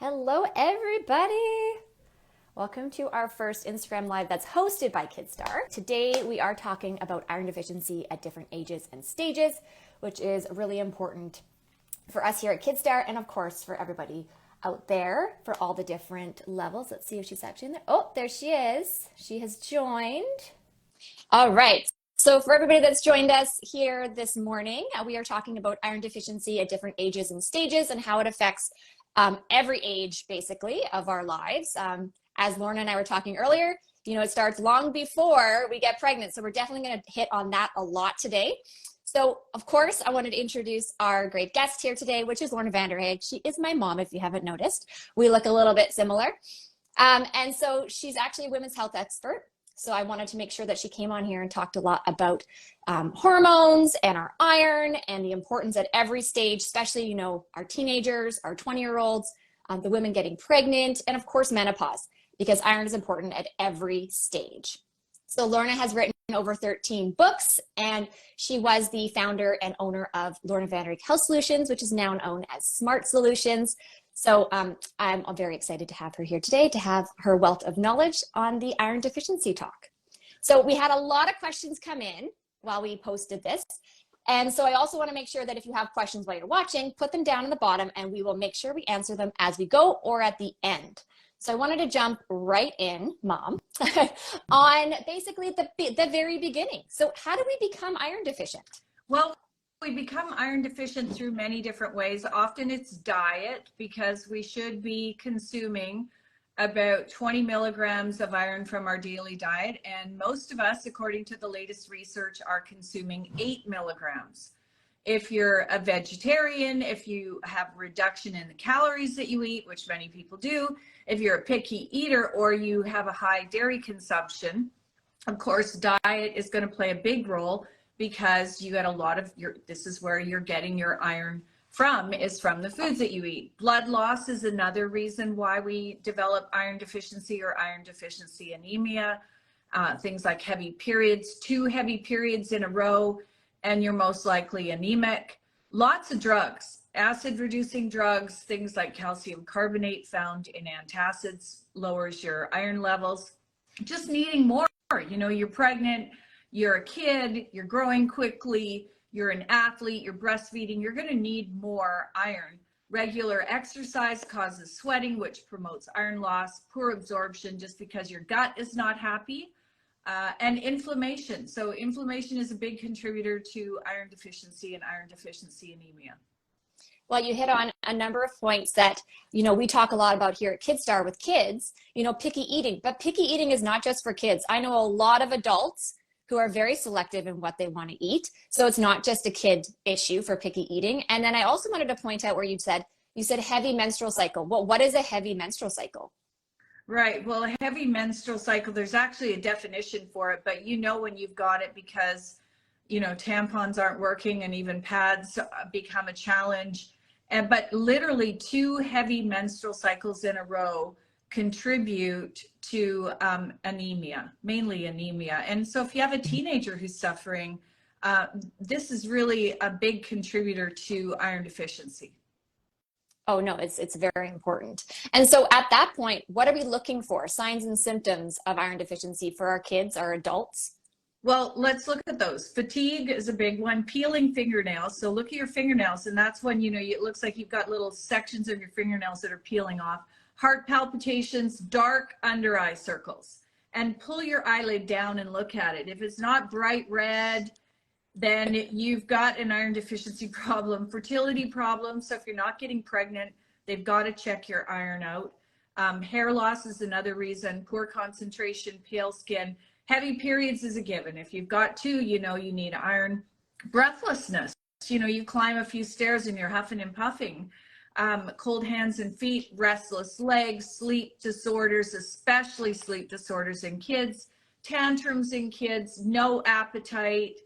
Hello, everybody. Welcome to our first Instagram Live that's hosted by KidStar. Today, we are talking about iron deficiency at different ages and stages, which is really important for us here at KidStar and, of course, for everybody out there for all the different levels. Let's see if she's actually in there. Oh, there she is. She has joined. All right. So for everybody that's joined us here this morning, we are talking about iron deficiency at different ages and stages and how it affects every age, basically, of our lives. As Lorna and I were talking earlier, it starts long before we get pregnant. So we're definitely going to hit on that a lot today. So, of course, I wanted to introduce our great guest here today, which is Lorna Vanderhaeghe. She is my mom, if you haven't noticed. We look a little bit similar. And so she's actually a women's health expert. So I wanted to make sure that she came on here and talked a lot about hormones and our iron and the importance at every stage, especially, our teenagers, our 20-year-olds, the women getting pregnant, and of course, menopause, because iron is important at every stage. So Lorna has written over 13 books, and she was the founder and owner of Lorna Vanderhaeghe Health Solutions, which is now known as Smart Solutions. So I'm very excited to have her here today to have her wealth of knowledge on the iron deficiency talk. So we had a lot of questions come in while we posted this. And so I also want to make sure that if you have questions while you're watching, put them down in the bottom and we will make sure we answer them as we go or at the end. So I wanted to jump right in, Mom, on basically the very beginning. So how do we become iron deficient? Well, we become iron deficient through many different ways. Often it's diet, because we should be consuming about 20 milligrams of iron from our daily diet. And most of us, according to the latest research, are consuming 8 milligrams. If you're a vegetarian, if you have reduction in the calories that you eat, which many people do, if you're a picky eater or you have a high dairy consumption, of course, diet is going to play a big role, because you get a lot of this is where you're getting your iron from, is from the foods that you eat. Blood loss is another reason why we develop iron deficiency or iron deficiency anemia. Things like heavy periods, 2 heavy periods in a row, and you're most likely anemic. Lots of drugs, acid reducing drugs, things like calcium carbonate found in antacids lowers your iron levels. Just needing more, you're pregnant, you're a kid, you're growing quickly, you're an athlete, you're breastfeeding, you're going to need more iron. Regular exercise causes sweating, which promotes iron loss, poor absorption just because your gut is not happy, and inflammation. So inflammation is a big contributor to iron deficiency and iron deficiency anemia. Well, you hit on a number of points that, we talk a lot about here at KidStar with kids, picky eating. But picky eating is not just for kids. I know a lot of adults who are very selective in what they want to eat. So it's not just a kid issue for picky eating. And then I also wanted to point out where you said heavy menstrual cycle. Well, what is a heavy menstrual cycle? Right. Well, a heavy menstrual cycle, there's actually a definition for it, but when you've got it because, tampons aren't working and even pads become a challenge. But literally 2 heavy menstrual cycles in a row contribute to anemia, mainly anemia. And so if you have a teenager who's suffering, this is really a big contributor to iron deficiency. Oh, no, it's very important. And so at that point, what are we looking for? Signs and symptoms of iron deficiency for our kids, our adults? Well, let's look at those. Fatigue is a big one. Peeling fingernails. So look at your fingernails, and that's when, it looks like you've got little sections of your fingernails that are peeling off. Heart palpitations, dark under eye circles, and pull your eyelid down and look at it. If it's not bright red, then you've got an iron deficiency problem. Fertility problems. So if you're not getting pregnant, they've got to check your iron out. Hair loss is another reason. Poor concentration, pale skin. Heavy periods is a given. If you've got 2, you need iron. Breathlessness. You climb a few stairs and you're huffing and puffing. Cold hands and feet, restless legs, sleep disorders, especially sleep disorders in kids, tantrums in kids, no appetite,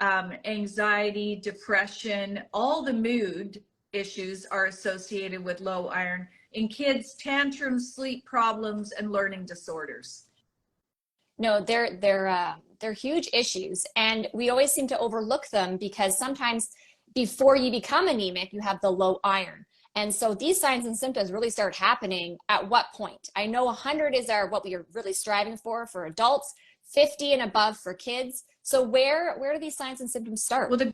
anxiety, depression. All the mood issues are associated with low iron. In kids, tantrums, sleep problems, and learning disorders. No, they're huge issues, and we always seem to overlook them because sometimes before you become anemic, you have the low iron. And so these signs and symptoms really start happening at what point? I know 100 is what we are really striving for adults, 50 and above for kids. So where do these signs and symptoms start? Well, the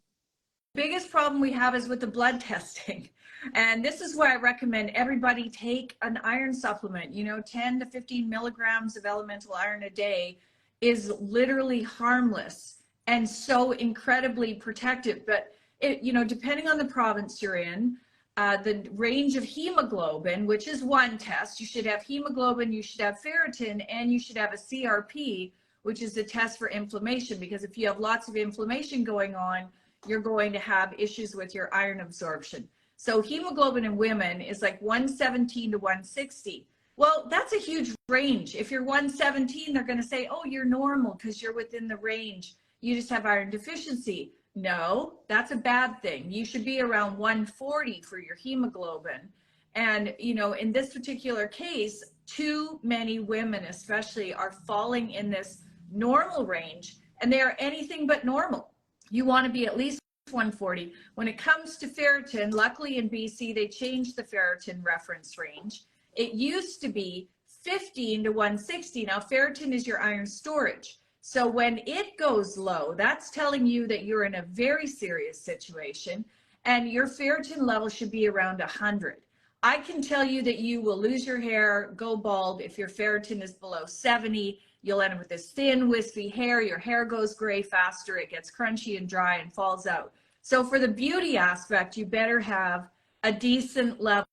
biggest problem we have is with the blood testing. And this is why I recommend everybody take an iron supplement. 10 to 15 milligrams of elemental iron a day is literally harmless and so incredibly protective. But depending on the province you're in, the range of hemoglobin, which is one test, you should have hemoglobin, you should have ferritin, and you should have a CRP, which is a test for inflammation. Because if you have lots of inflammation going on, you're going to have issues with your iron absorption. So hemoglobin in women is like 117 to 160. Well, that's a huge range. If you're 117, they're going to say, oh, you're normal because you're within the range. You just have iron deficiency. No, that's a bad thing. You should be around 140 for your hemoglobin. And, in this particular case, too many women especially are falling in this normal range, and they are anything but normal. You want to be at least 140. When it comes to ferritin, luckily in BC, they changed the ferritin reference range. It used to be 15 to 160. Now, ferritin is your iron storage. So when it goes low, that's telling you that you're in a very serious situation, and your ferritin level should be around 100. I can tell you that you will lose your hair, go bald if your ferritin is below 70. You'll end up with this thin, wispy hair. Your hair goes gray faster. It gets crunchy and dry and falls out. So for the beauty aspect, you better have a decent level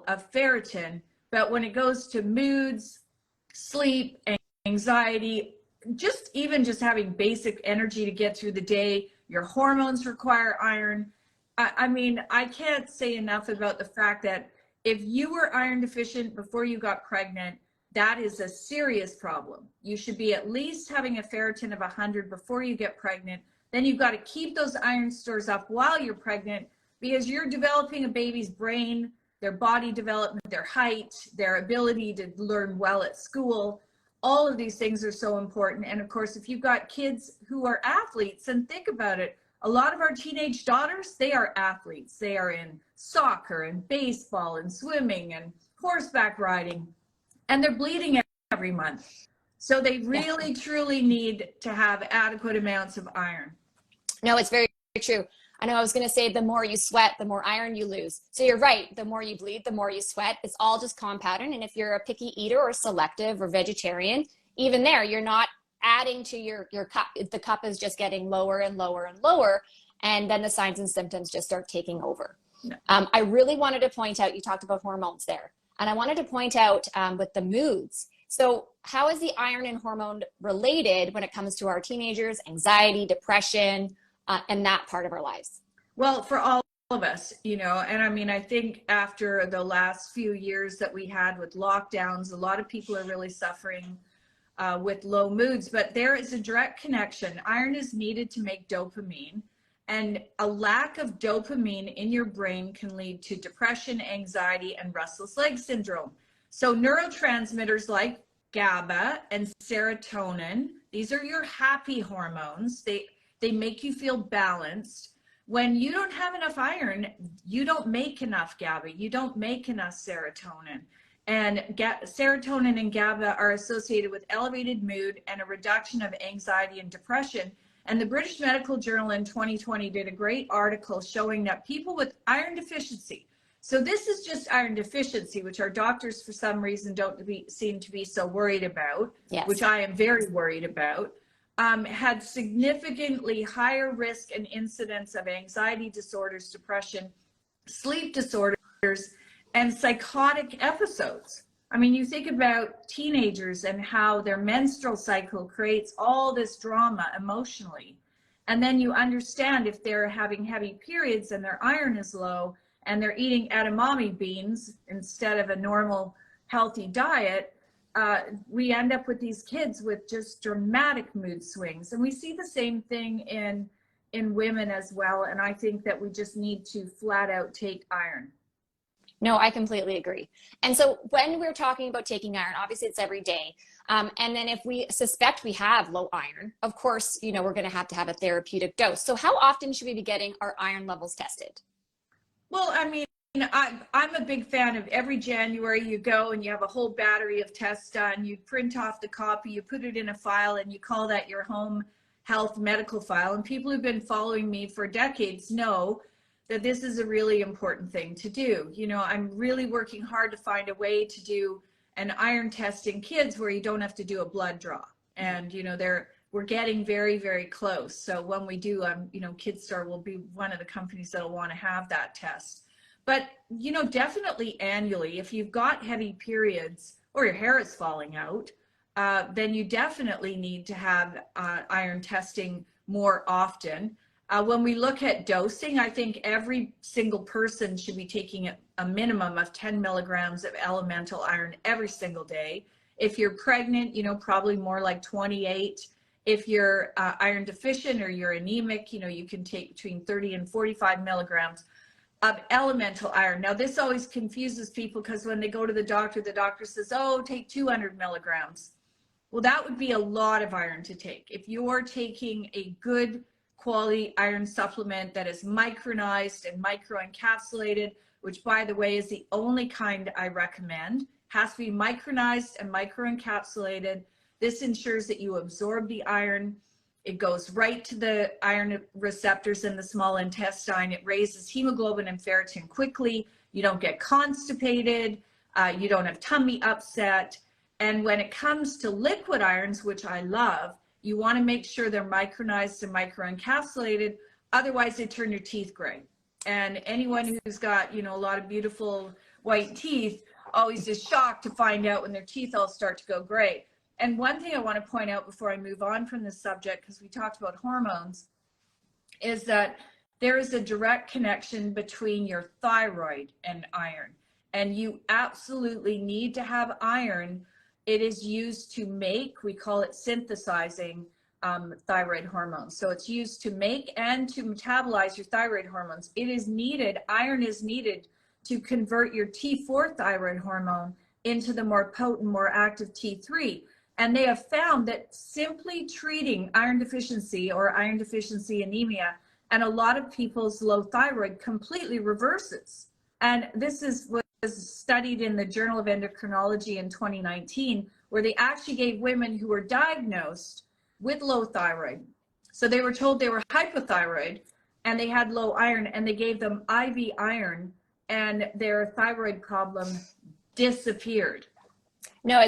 of ferritin. But when it goes to moods, sleep, anxiety, just having basic energy to get through the day, your hormones require iron. I can't say enough about the fact that if you were iron deficient before you got pregnant, that is a serious problem. You should be at least having a ferritin of 100 before you get pregnant. Then you've got to keep those iron stores up while you're pregnant, because you're developing a baby's brain, their body development, their height, their ability to learn well at school. All of these things are so important. And of course, if you've got kids who are athletes, and think about it, a lot of our teenage daughters, they are athletes. They are in soccer and baseball and swimming and horseback riding, and they're bleeding every month. So they really, truly need to have adequate amounts of iron. No, it's very true. I know I was going to say the more you sweat, the more iron you lose. So you're right. The more you bleed, the more you sweat. It's all just compounding. And if you're a picky eater or selective or vegetarian, even there, you're not adding to your cup. The cup is just getting lower and lower and lower. And then the signs and symptoms just start taking over. No. I really wanted to point out, you talked about hormones there. And I wanted to point out with the moods. So how is the iron and hormone related when it comes to our teenagers, anxiety, depression, and that part of our lives? Well, for all of us, and I think after the last few years that we had with lockdowns, a lot of people are really suffering with low moods, but there is a direct connection. Iron is needed to make dopamine, and a lack of dopamine in your brain can lead to depression, anxiety, and restless leg syndrome. So neurotransmitters like GABA and serotonin, these are your happy hormones. They make you feel balanced. When you don't have enough iron, you don't make enough GABA, you don't make enough serotonin. And serotonin and GABA are associated with elevated mood and a reduction of anxiety and depression. And the British Medical Journal in 2020 did a great article showing that people with iron deficiency, so this is just iron deficiency, which our doctors for some reason seem to be so worried about, yes, which I am very worried about, had significantly higher risk and incidence of anxiety disorders, depression, sleep disorders, and psychotic episodes. I mean, you think about teenagers and how their menstrual cycle creates all this drama emotionally. And then you understand if they're having heavy periods and their iron is low and they're eating edamame beans instead of a normal healthy diet, we end up with these kids with just dramatic mood swings. And we see the same thing in women as well. And I think that we just need to flat out take iron. No, I completely agree. And so when we're talking about taking iron, obviously it's every day. And then if we suspect we have low iron, of course, we're going to have a therapeutic dose. So how often should we be getting our iron levels tested? Well, I mean, I'm a big fan of every January you go and you have a whole battery of tests done. You print off the copy, you put it in a file, and you call that your home health medical file. And people who've been following me for decades know that this is a really important thing to do. You know, I'm really working hard to find a way to do an iron test in kids where you don't have to do a blood draw. And, you know, we're getting very, very close. So when we do, you know, KidStar will be one of the companies that'll want to have that test. But, you know, definitely annually, if you've got heavy periods or your hair is falling out, then you definitely need to have iron testing more often. When we look at dosing, I think every single person should be taking a minimum of 10 milligrams of elemental iron every single day. If you're pregnant, you know, probably more like 28. If you're iron deficient or you're anemic, you know, you can take between 30 and 45 milligrams of elemental iron. Now, this always confuses people because when they go to the doctor says, oh, take 200 milligrams. Well, that would be a lot of iron to take. If you're taking a good quality iron supplement that is micronized and microencapsulated, which by the way is the only kind I recommend, has to be micronized and microencapsulated. This ensures that you absorb the iron. It goes right to the iron receptors in the small intestine. It raises hemoglobin and ferritin quickly. You don't get constipated. You don't have tummy upset. And when it comes to liquid irons, which I love, you want to make sure they're micronized and microencapsulated. Otherwise, they turn your teeth gray. And anyone who's got, you know, a lot of beautiful white teeth always is shocked to find out when their teeth all start to go gray. And one thing I want to point out before I move on from this subject, because we talked about hormones, is that there is a direct connection between your thyroid and iron. And you absolutely need to have iron. It is used to make, we call it synthesizing thyroid hormones. So it's used to make and to metabolize your thyroid hormones. It is needed, iron is needed to convert your T4 thyroid hormone into the more potent, more active T3. And they have found that simply treating iron deficiency or iron deficiency anemia and a lot of people's low thyroid completely reverses. And this was studied in the Journal of Endocrinology in 2019, where they actually gave women who were diagnosed with low thyroid. So they were told they were hypothyroid and they had low iron, and they gave them IV iron and their thyroid problem disappeared. No,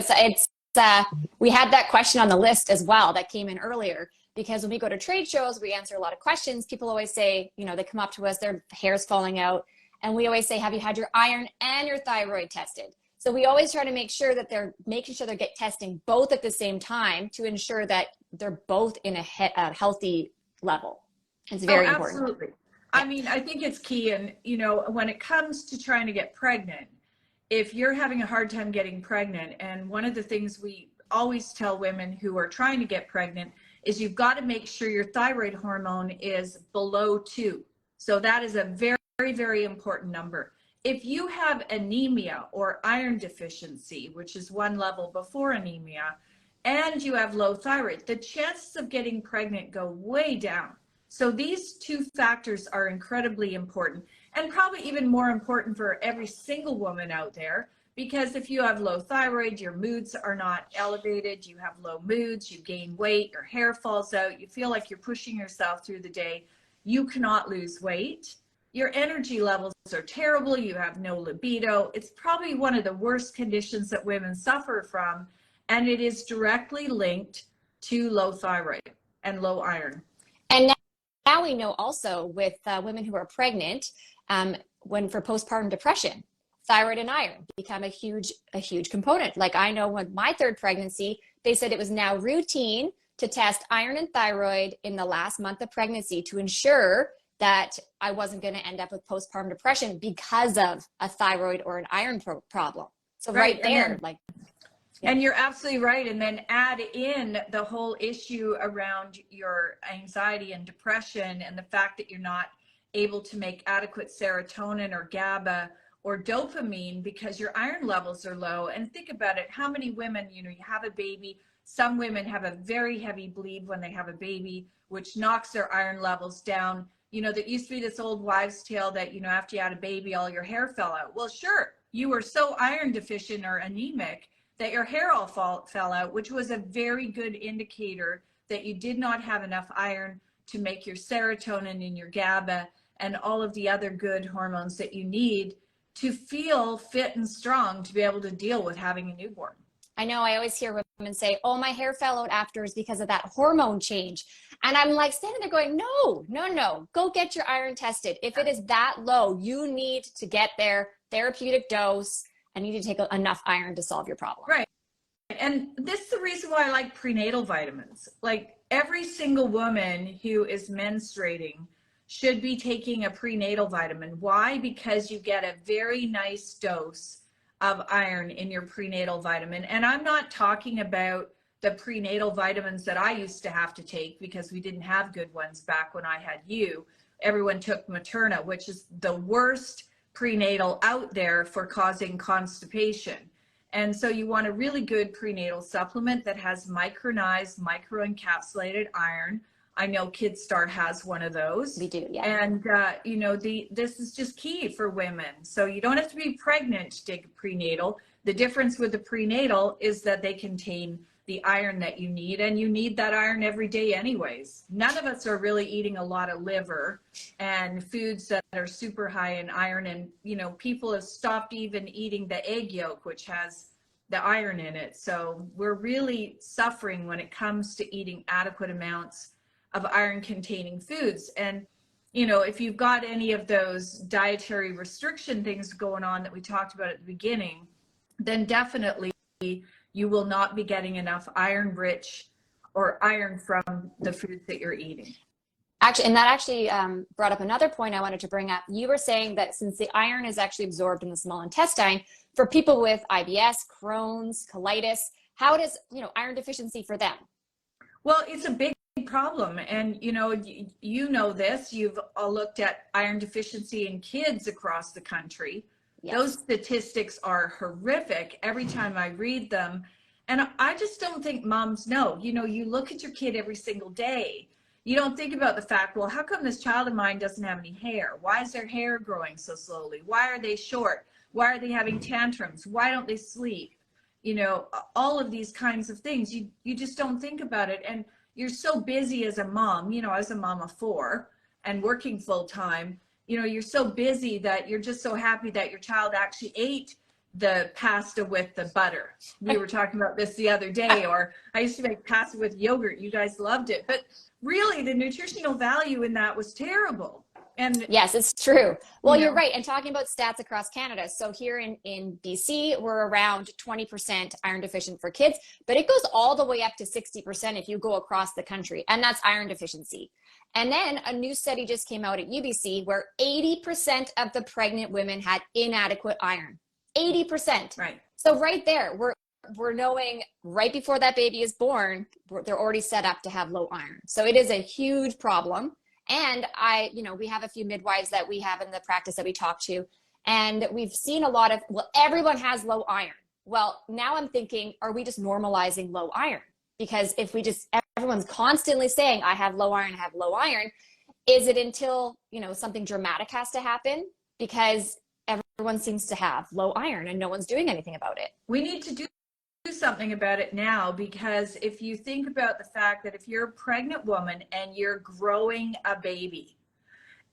we had that question on the list as well that came in earlier, because when we go to trade shows, we answer a lot of questions. People always say, you know, they come up to us, their hair's falling out. And we always say, have you had your iron and your thyroid tested? So we always try to make sure that they're making sure they get testing both at the same time to ensure that they're both in a healthy level. It's very important. Absolutely. Yeah. I mean, I think it's key. And, you know, when it comes to trying to get pregnant, if you're having a hard time getting pregnant, and one of the things we always tell women who are trying to get pregnant is you've got to make sure your thyroid hormone is below 2. So that is a very, very, very important number. If you have anemia or iron deficiency, which is one level before anemia, and you have low thyroid, the chances of getting pregnant go way down. So these two factors are incredibly important, and probably even more important for every single woman out there, because if you have low thyroid, your moods are not elevated, you have low moods, you gain weight, your hair falls out, you feel like you're pushing yourself through the day, you cannot lose weight, your energy levels are terrible, you have no libido. It's probably one of the worst conditions that women suffer from, and it is directly linked to low thyroid and low iron. And now we know also with women who are pregnant, when for postpartum depression, thyroid and iron become a huge component. Like I know with my third pregnancy, they said it was now routine to test iron and thyroid in the last month of pregnancy to ensure that I wasn't going to end up with postpartum depression because of a thyroid or an iron problem. So right there, and you're absolutely right. And then add in the whole issue around your anxiety and depression and the fact that you're not able to make adequate serotonin or GABA or dopamine because your iron levels are low. And think about it, how many women, you know, you have a baby, some women have a very heavy bleed when they have a baby, which knocks their iron levels down. you know, there used to be this old wives' tale that, you know, after you had a baby, all your hair fell out. Well, sure, you were so iron deficient or anemic that your hair all fell out, which was a very good indicator that you did not have enough iron to make your serotonin and your GABA and all of the other good hormones that you need to feel fit and strong to be able to deal with having a newborn. I know I always hear women say, oh, my hair fell out after is because of that hormone change. And I'm like standing there going, no, go get your iron tested. If it is that low, you need to get their therapeutic dose and you need to take enough iron to solve your problem. Right. And this is the reason why I like prenatal vitamins. Like every single woman who is menstruating should be taking a prenatal vitamin. Why? Because you get a very nice dose of iron in your prenatal vitamin. And I'm not talking about the prenatal vitamins that I used to have to take because we didn't have good ones back when I had you. Everyone took Materna, which is the worst prenatal out there for causing constipation. And so you want a really good prenatal supplement that has micronized, microencapsulated iron. I know KidStar has one of those. We do, yeah. And, you know, this is just key for women. So you don't have to be pregnant to take a prenatal. The difference with the prenatal is that they contain the iron that you need, and you need that iron every day anyways. None of us are really eating a lot of liver and foods that are super high in iron. And, you know, people have stopped even eating the egg yolk, which has the iron in it. So we're really suffering when it comes to eating adequate amounts of iron containing foods. And, you know, if you've got any of those dietary restriction things going on that we talked about at the beginning, then definitely you will not be getting enough iron rich or iron from the foods that you're eating. Actually, and that actually brought up another point I wanted to bring up. You were saying that since the iron is actually absorbed in the small intestine, for people with IBS, Crohn's, colitis, how does, you know, iron deficiency for them? Well, it's a big problem. And, you know this, you've looked at iron deficiency in kids across the country. Yes. Those statistics are horrific every time I read them. And I just don't think moms know. You know, you look at your kid every single day. You don't think about the fact, well, how come this child of mine doesn't have any hair? Why is their hair growing so slowly? Why are they short? Why are they having tantrums? Why don't they sleep? You know, all of these kinds of things. You just don't think about it. And you're so busy as a mom, you know, as a mom of 4 and working full time, you know, you're so busy that you're just so happy that your child actually ate the pasta with the butter. We were talking about this the other day, or I used to make pasta with yogurt. You guys loved it. But really, the nutritional value in that was terrible. And yes, it's true. Well, you're right. And talking about stats across Canada. So here in BC, we're around 20% iron deficient for kids, but it goes all the way up to 60% if you go across the country. And that's iron deficiency. And then a new study just came out at UBC where 80% of the pregnant women had inadequate iron. 80%. Right. So right there, we're knowing right before that baby is born, they're already set up to have low iron. So it is a huge problem. And we have a few midwives that we have in the practice that we talk to, and we've seen a lot of, well, everyone has low iron. Well, now I'm thinking, are we just normalizing low iron? Because if everyone's constantly saying, I have low iron, is it until, you know, something dramatic has to happen? Because everyone seems to have low iron and no one's doing anything about it. We need to do something about it now, because if you think about the fact that if you're a pregnant woman and you're growing a baby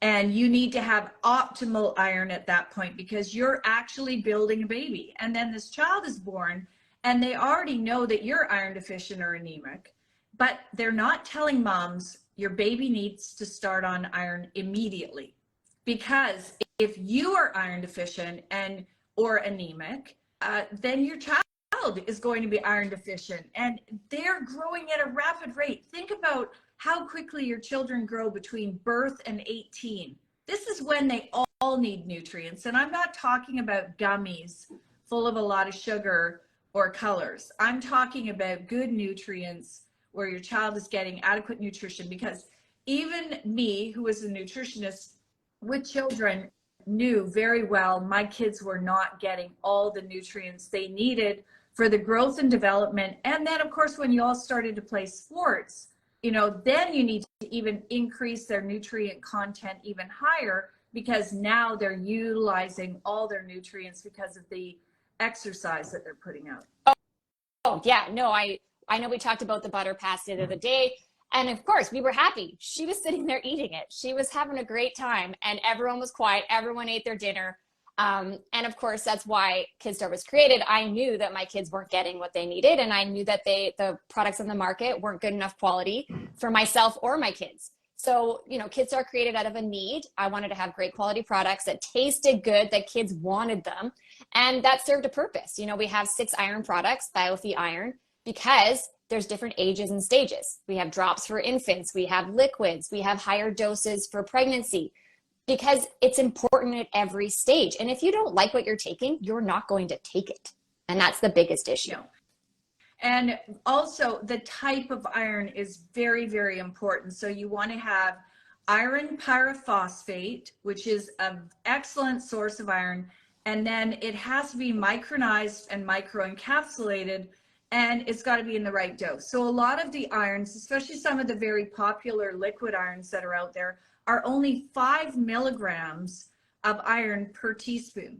and you need to have optimal iron at that point because you're actually building a baby, and then this child is born and they already know that you're iron deficient or anemic, but they're not telling moms your baby needs to start on iron immediately, because if you are iron deficient or anemic, then your child is going to be iron deficient, and they're growing at a rapid rate. Think about how quickly your children grow between birth and 18. This is when they all need nutrients. And I'm not talking about gummies full of a lot of sugar or colors. I'm talking about good nutrients where your child is getting adequate nutrition, because even me, who is a nutritionist with children, knew very well my kids were not getting all the nutrients they needed for the growth and development. And then, of course, when you all started to play sports, then you need to even increase their nutrient content even higher, because now they're utilizing all their nutrients because of the exercise that they're putting out. Oh yeah, no, I know we talked about the butter pasta the other day, and of course we were happy. She was sitting there eating it. She was having a great time, and everyone was quiet. Everyone ate their dinner. And of course, that's why KidStar was created. I knew that my kids weren't getting what they needed, and I knew that the products on the market weren't good enough quality for myself or my kids. So, KidStar created out of a need. I wanted to have great quality products that tasted good, that kids wanted them, and that served a purpose. We have 6 iron products, Thiothi Iron, because there's different ages and stages. We have drops for infants, we have liquids, we have higher doses for pregnancy, because it's important at every stage. And if you don't like what you're taking, you're not going to take it. And that's the biggest issue. And also the type of iron is very, very important. So you want to have iron pyrophosphate, which is an excellent source of iron. And then it has to be micronized and microencapsulated, and it's got to be in the right dose. So a lot of the irons, especially some of the very popular liquid irons that are out there, are only 5 milligrams of iron per teaspoon.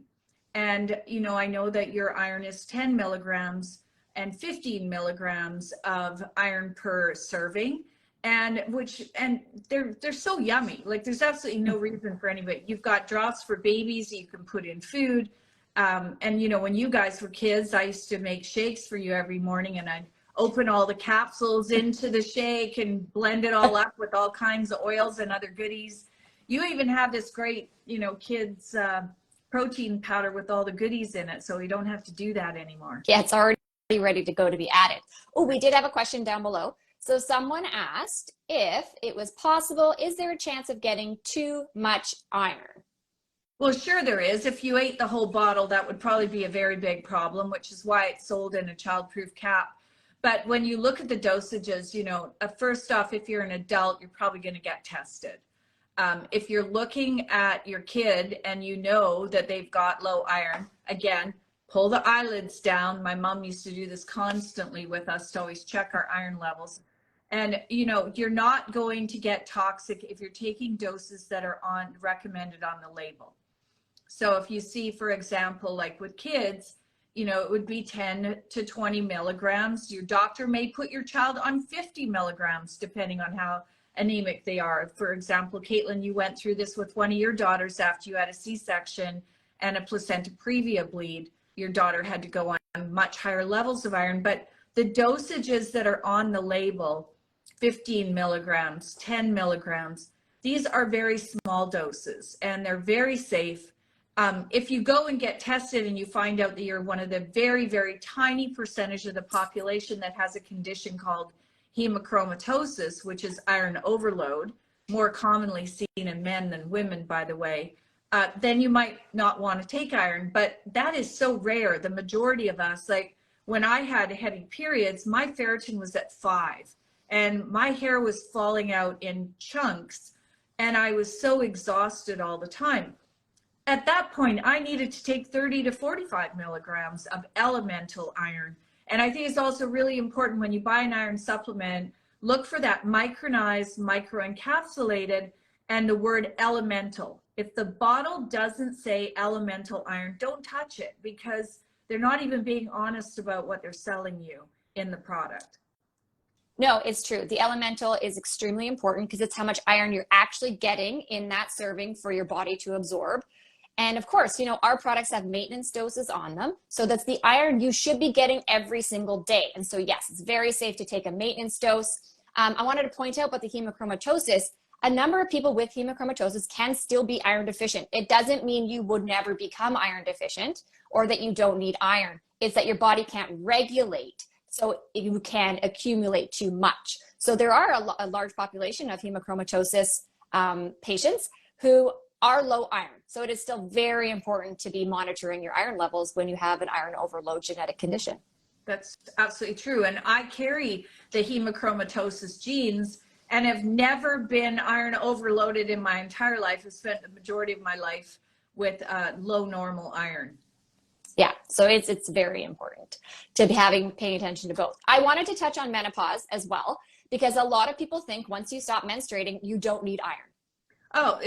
And, I know that your iron is 10 milligrams and 15 milligrams of iron per serving. And they're so yummy. Like, there's absolutely no reason for anybody. You've got drops for babies that you can put in food. And, when you guys were kids, I used to make shakes for you every morning, and I'd open all the capsules into the shake and blend it all up with all kinds of oils and other goodies. You even have this great, kids protein powder with all the goodies in it, so we don't have to do that anymore. Yeah, it's already ready to go to be added. Oh, we did have a question down below. So someone asked if it was possible, is there a chance of getting too much iron? Well, sure there is. If you ate the whole bottle, that would probably be a very big problem, which is why it's sold in a childproof cap. But when you look at the dosages, first off, if you're an adult, you're probably going to get tested. If you're looking at your kid and you know that they've got low iron, again, pull the eyelids down. My mom used to do this constantly with us to always check our iron levels. And, you're not going to get toxic if you're taking doses that are recommended on the label. So if you see, for example, like with kids, it would be 10 to 20 milligrams. Your doctor may put your child on 50 milligrams, depending on how anemic they are. For example, Caitlyn, you went through this with one of your daughters after you had a C-section and a placenta previa bleed. Your daughter had to go on much higher levels of iron, but the dosages that are on the label, 15 milligrams, 10 milligrams, these are very small doses and they're very safe. If you go and get tested and you find out that you're one of the very, very tiny percentage of the population that has a condition called hemochromatosis, which is iron overload, more commonly seen in men than women, by the way, then you might not want to take iron. But that is so rare. The majority of us, like when I had heavy periods, my ferritin was at 5 and my hair was falling out in chunks and I was so exhausted all the time. At that point, I needed to take 30 to 45 milligrams of elemental iron. And I think it's also really important when you buy an iron supplement, look for that micronized, microencapsulated, and the word elemental. If the bottle doesn't say elemental iron, don't touch it, because they're not even being honest about what they're selling you in the product. No, it's true. The elemental is extremely important because it's how much iron you're actually getting in that serving for your body to absorb. And of course, our products have maintenance doses on them. So that's the iron you should be getting every single day. And so yes, it's very safe to take a maintenance dose. I wanted to point out about the hemochromatosis. A number of people with hemochromatosis can still be iron deficient. It doesn't mean you would never become iron deficient or that you don't need iron. It's that your body can't regulate, so you can accumulate too much. So there are a large population of hemochromatosis patients who are low iron. So it is still very important to be monitoring your iron levels when you have an iron overload genetic condition. That's absolutely true. And I carry the hemochromatosis genes and have never been iron overloaded in my entire life. I've spent the majority of my life with low normal iron. Yeah, so it's very important to be paying attention to both. I wanted to touch on menopause as well, because a lot of people think once you stop menstruating, you don't need iron. Oh,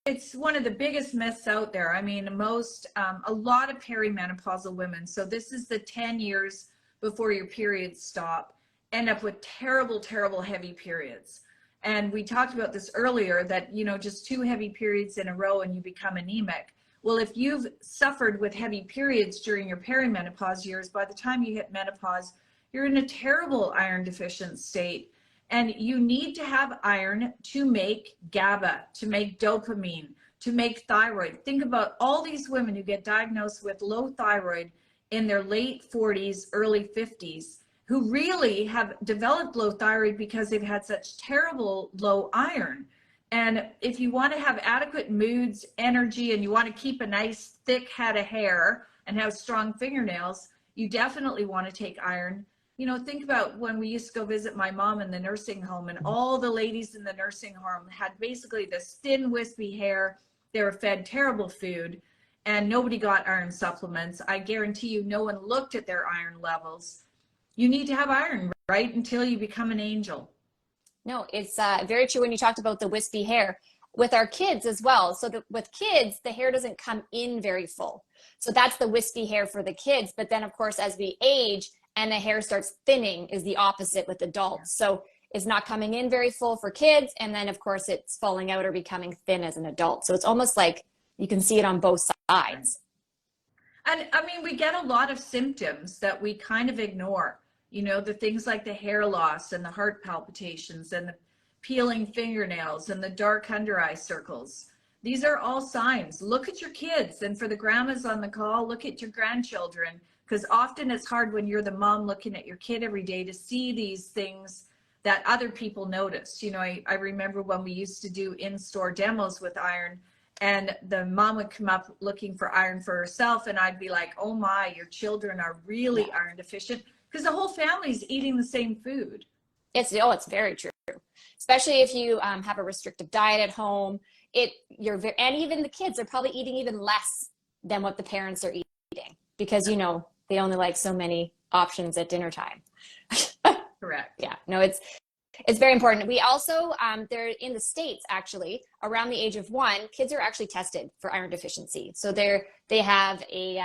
it's one of the biggest myths out there. I mean, a lot of perimenopausal women, so this is the 10 years before your periods stop, end up with terrible, terrible heavy periods. And we talked about this earlier, that, you know, just 2 heavy periods in a row and you become anemic. Well, if you've suffered with heavy periods during your perimenopause years, by the time you hit menopause, you're in a terrible iron deficient state. And you need to have iron to make GABA, to make dopamine, to make thyroid. Think about all these women who get diagnosed with low thyroid in their late 40s, early 50s, who really have developed low thyroid because they've had such terrible low iron. And if you want to have adequate moods, energy, and you want to keep a nice thick head of hair and have strong fingernails, you definitely want to take iron. You know, think about when we used to go visit my mom in the nursing home, and all the ladies in the nursing home had basically this thin, wispy hair. They were fed terrible food, and nobody got iron supplements. I guarantee you no one looked at their iron levels. You need to have iron, right, until you become an angel. No, it's very true when you talked about the wispy hair with our kids as well. So with kids, the hair doesn't come in very full. So that's the wispy hair for the kids. But then, of course, as we age and the hair starts thinning, is the opposite with adults. So it's not coming in very full for kids. And then, of course, it's falling out or becoming thin as an adult. So it's almost like you can see it on both sides. And I mean, we get a lot of symptoms that we kind of ignore. You know, the things like the hair loss and the heart palpitations and the peeling fingernails and the dark under eye circles. These are all signs. Look at your kids. And for the grandmas on the call, look at your grandchildren, because often it's hard when you're the mom looking at your kid every day to see these things that other people notice. You know, I remember when we used to do in-store demos with iron, and the mom would come up looking for iron for herself, and I'd be like, oh my, your children are really iron deficient, because the whole family's eating the same food. It's very true. Especially if you have a restrictive diet at home, and even the kids are probably eating even less than what the parents are eating, because, you know, they only like so many options at dinner time. Correct. Yeah, no, it's very important. We also, they're in the States, actually, around the age of 1, kids are actually tested for iron deficiency. So they have a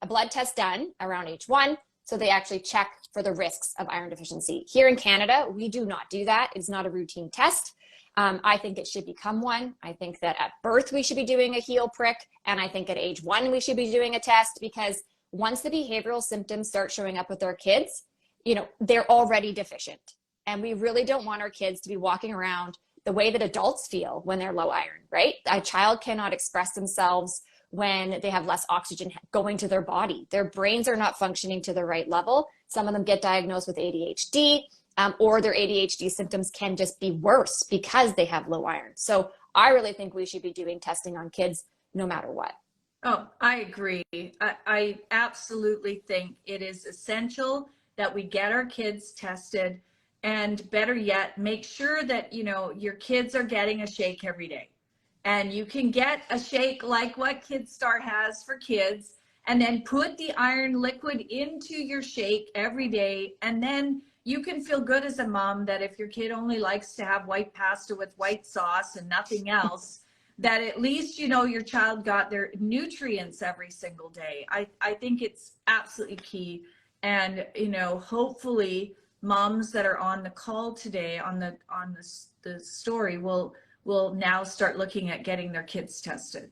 blood test done around age 1. So they actually check for the risks of iron deficiency. Here in Canada, we do not do that. It's not a routine test. I think it should become one. I think that at birth, we should be doing a heel prick. And I think at age 1, we should be doing a test, because once the behavioral symptoms start showing up with our kids, you know, they're already deficient. And we really don't want our kids to be walking around the way that adults feel when they're low iron, right? A child cannot express themselves when they have less oxygen going to their body. Their brains are not functioning to the right level. Some of them get diagnosed with ADHD, or their ADHD symptoms can just be worse because they have low iron. So I really think we should be doing testing on kids no matter what. Oh, I agree. I absolutely think it is essential that we get our kids tested, and better yet, make sure that, you know, your kids are getting a shake every day. And you can get a shake like what KidStar has for kids, and then put the iron liquid into your shake every day. And then you can feel good as a mom that if your kid only likes to have white pasta with white sauce and nothing else, that at least, you know, your child got their nutrients every single day. I think it's absolutely key. And, you know, hopefully moms that are on the call today on the story will now start looking at getting their kids tested.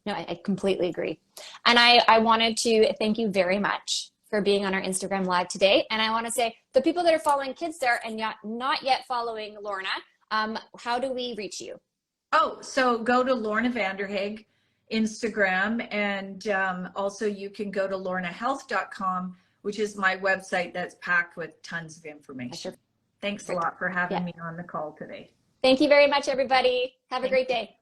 No, I completely agree. And I wanted to thank you very much for being on our Instagram Live today. And I want to say, the people that are following KidStar and not yet following Lorna, how do we reach you? Oh, so go to Lorna Vanderhaeghe Instagram, and also you can go to lornahealth.com, which is my website that's packed with tons of information. Thanks a lot for having me on the call today. Thank you very much, everybody. Have a great day.